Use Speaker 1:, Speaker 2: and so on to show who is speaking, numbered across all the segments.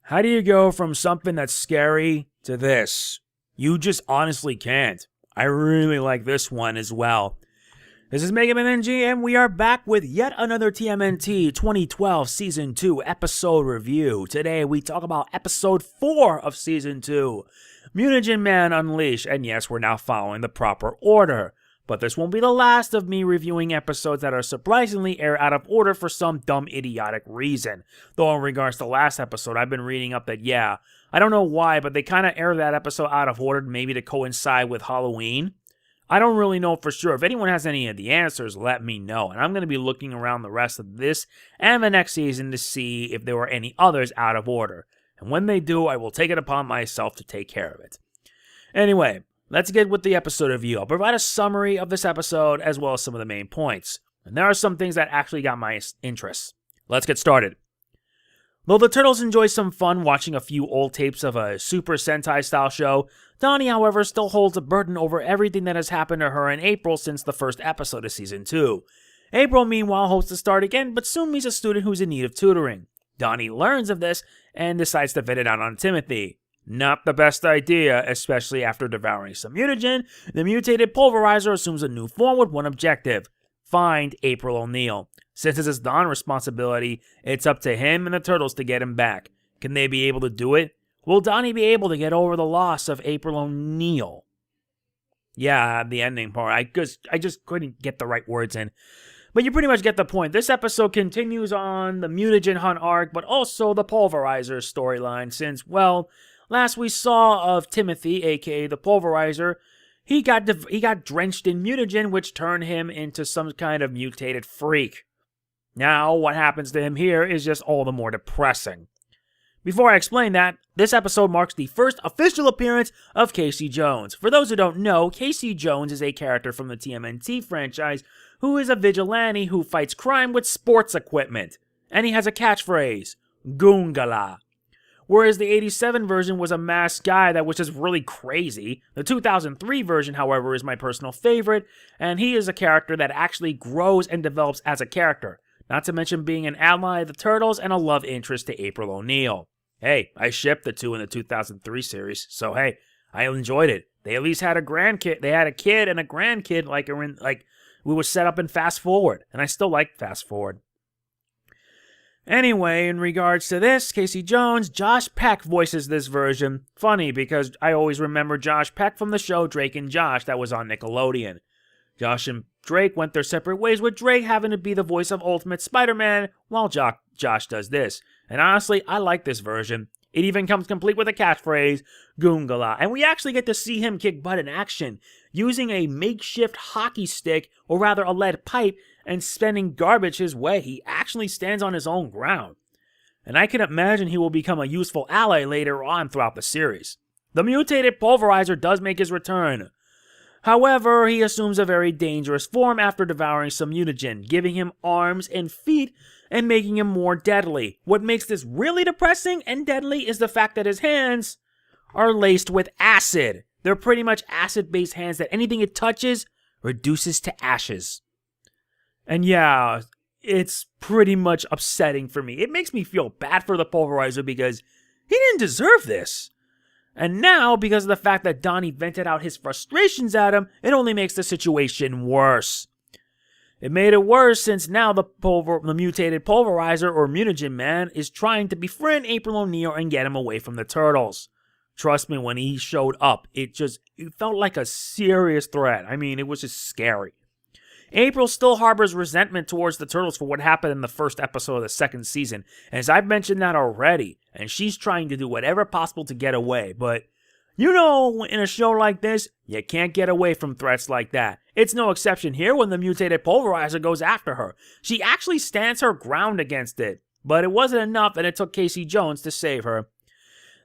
Speaker 1: How do you go from something that's scary to this? You just honestly can't. I really like this one as well. This is Mega Man NG, and we are back with yet another TMNT 2012 Season 2 episode review. Today we talk about Episode 4 of Season 2, Mutagen Man Unleashed, and yes, we're now following the proper order. But this won't be the last of me reviewing episodes that are surprisingly aired out of order for some dumb idiotic reason. Though in regards to last episode, I've been reading up that I don't know why, but they kind of aired that episode out of order, maybe to coincide with Halloween. I don't really know for sure. If anyone has any of the answers, let me know. And I'm going to be looking around the rest of this and the next season to see if there were any others out of order. And when they do, I will take it upon myself to take care of it. Anyway, let's get with the episode review. I'll provide a summary of this episode as well as some of the main points. And there are some things that actually got my interest. Let's get started. Though the Turtles enjoy some fun watching a few old tapes of a Super Sentai style show, Donnie, however, still holds a burden over everything that has happened to her in April since the first episode of Season 2. April, meanwhile, hopes to start again, but soon meets a student who's in need of tutoring. Donnie learns of this and decides to vet it out on Timothy. Not the best idea, especially after devouring some mutagen. The mutated Pulverizer assumes a new form with one objective: find April O'Neil. Since it's his Don's responsibility, it's up to him and the Turtles to get him back. Can they be able to do it? Will Donnie be able to get over the loss of April O'Neil? Yeah, the ending part. I just couldn't get the right words in. But you pretty much get the point. This episode continues on the mutagen hunt arc, but also the Pulverizer storyline, since, well, last we saw of Timothy, aka the Pulverizer, he got drenched in mutagen, which turned him into some kind of mutated freak. Now, what happens to him here is just all the more depressing. Before I explain that, this episode marks the first official appearance of Casey Jones. For those who don't know, Casey Jones is a character from the TMNT franchise who is a vigilante who fights crime with sports equipment. And he has a catchphrase, Goongala. Whereas the 87 version was a masked guy that was just really crazy. The 2003 version, however, is my personal favorite, and he is a character that actually grows and develops as a character. Not to mention being an ally of the Turtles and a love interest to April O'Neil. Hey, I shipped the two in the 2003 series, so hey, I enjoyed it. They at least had a grandkid. They had a kid and a grandkid like we were set up in Fast Forward, and I still like Fast Forward. Anyway, in regards to this, Casey Jones, Josh Peck voices this version. Funny, because I always remember Josh Peck from the show Drake and Josh that was on Nickelodeon. Josh and Drake went their separate ways, with Drake having to be the voice of Ultimate Spider-Man, while Josh does this. And honestly, I like this version. It even comes complete with a catchphrase, Goongala, and we actually get to see him kick butt in action, using a makeshift hockey stick, or rather a lead pipe, and spending garbage his way. He actually stands on his own ground. And I can imagine he will become a useful ally later on throughout the series. The mutated Pulverizer does make his return. However, he assumes a very dangerous form after devouring some mutagen, giving him arms and feet and making him more deadly. What makes this really depressing and deadly is the fact that his hands are laced with acid. They're pretty much acid-based hands that anything it touches reduces to ashes. And yeah, it's pretty much upsetting for me. It makes me feel bad for the Pulverizer because he didn't deserve this. And now, because of the fact that Donnie vented out his frustrations at him, it only makes the situation worse. It made it worse since now the mutated Pulverizer, or Mutagen Man, is trying to befriend April O'Neil and get him away from the Turtles. Trust me, when he showed up, it felt like a serious threat. I mean, it was just scary. April still harbors resentment towards the Turtles for what happened in the first episode of the second season, and as I've mentioned that already, and she's trying to do whatever possible to get away, but you know, in a show like this, you can't get away from threats like that. It's no exception here when the mutated Pulverizer goes after her. She actually stands her ground against it, but it wasn't enough and it took Casey Jones to save her.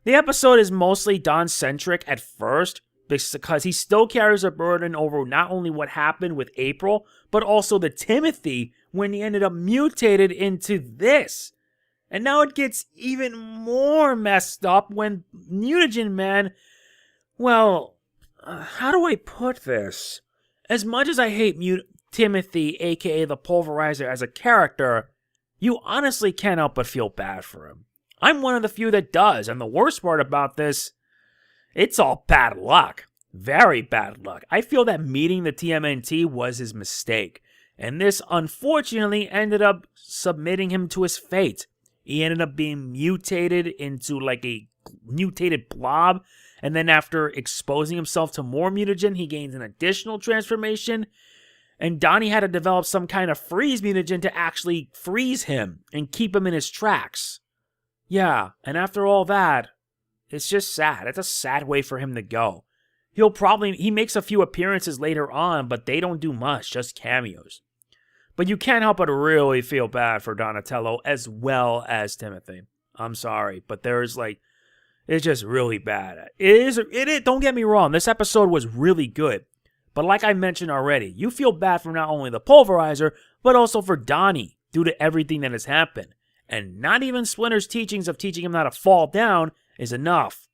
Speaker 1: The episode is mostly Don-centric at first, because he still carries a burden over not only what happened with April, but also the Timothy when he ended up mutated into this. And now it gets even more messed up when Mutagen Man, well, how do I put this? As much as I hate Timothy, aka the Pulverizer, as a character, you honestly can't help but feel bad for him. I'm one of the few that does, and the worst part about this, it's all bad luck. Very bad luck. I feel that meeting the TMNT was his mistake, and this unfortunately ended up submitting him to his fate. He ended up being mutated into like a mutated blob, and then after exposing himself to more mutagen, he gains an additional transformation, and Donnie had to develop some kind of freeze mutagen to actually freeze him and keep him in his tracks. Yeah, and after all that, it's just sad. It's a sad way for him to go. He makes a few appearances later on, but they don't do much, just cameos. But you can't help but really feel bad for Donatello as well as Timothy. I'm sorry, but it's just really bad. Don't get me wrong, this episode was really good. But like I mentioned already, you feel bad for not only the Pulverizer, but also for Donnie, due to everything that has happened. And not even Splinter's teachings of teaching him how to fall down is enough.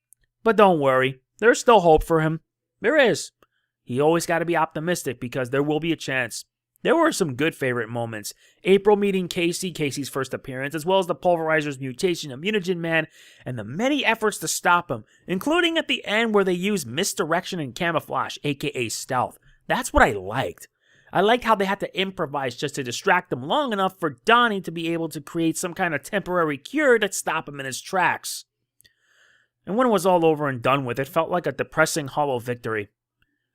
Speaker 1: But don't worry, there's still hope for him. There is. He always got to be optimistic because there will be a chance. There were some good favorite moments. April meeting Casey's first appearance, as well as the Pulverizer's mutation of Mutagen Man, and the many efforts to stop him, including at the end where they used misdirection and camouflage, aka stealth. That's what I liked. I liked how they had to improvise just to distract him long enough for Donnie to be able to create some kind of temporary cure to stop him in his tracks. And when it was all over and done with, it felt like a depressing, hollow victory.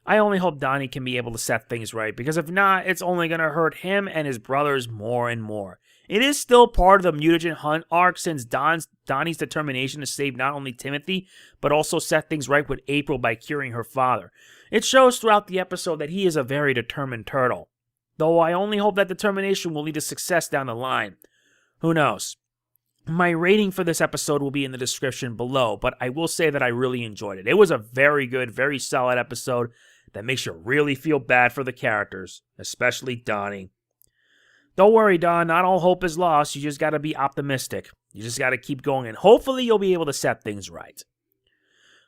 Speaker 1: I only hope Donnie can be able to set things right, because if not, it's only going to hurt him and his brothers more and more. It is still part of the mutagen hunt arc, since Donnie's determination to save not only Timothy, but also set things right with April by curing her father. It shows throughout the episode that he is a very determined turtle. Though I only hope that determination will lead to success down the line. Who knows? My rating for this episode will be in the description below, but I will say that I really enjoyed it. It was a very good, very solid episode that makes you really feel bad for the characters, especially Donnie. Don't worry, Don, not all hope is lost. You just got to be optimistic. You just got to keep going, and hopefully you'll be able to set things right.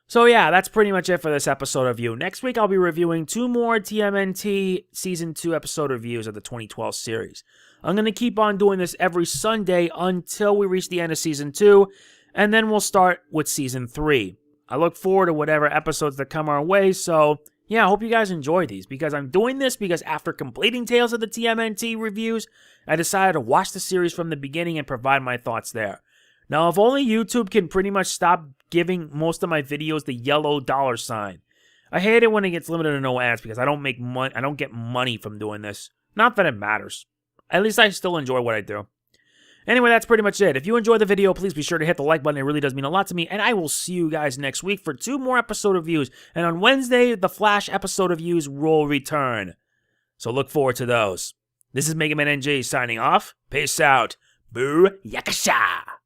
Speaker 1: So yeah, that's pretty much it for this episode review. Next week, I'll be reviewing 2 more TMNT Season 2 episode reviews of the 2012 series. I'm going to keep on doing this every Sunday until we reach the end of Season 2, and then we'll start with Season 3. I look forward to whatever episodes that come our way, so yeah, I hope you guys enjoy these, because I'm doing this because after completing Tales of the TMNT reviews, I decided to watch the series from the beginning and provide my thoughts there. Now, if only YouTube can pretty much stop giving most of my videos the yellow $sign. I hate it when it gets limited to no ads because I don't get money from doing this. Not that it matters. At least I still enjoy what I do. Anyway, that's pretty much it. If you enjoyed the video, please be sure to hit the like button. It really does mean a lot to me. And I will see you guys next week for 2 more episode reviews. And on Wednesday, the Flash episode reviews will return. So look forward to those. This is Mega Man NG signing off. Peace out. Boo Yakasha!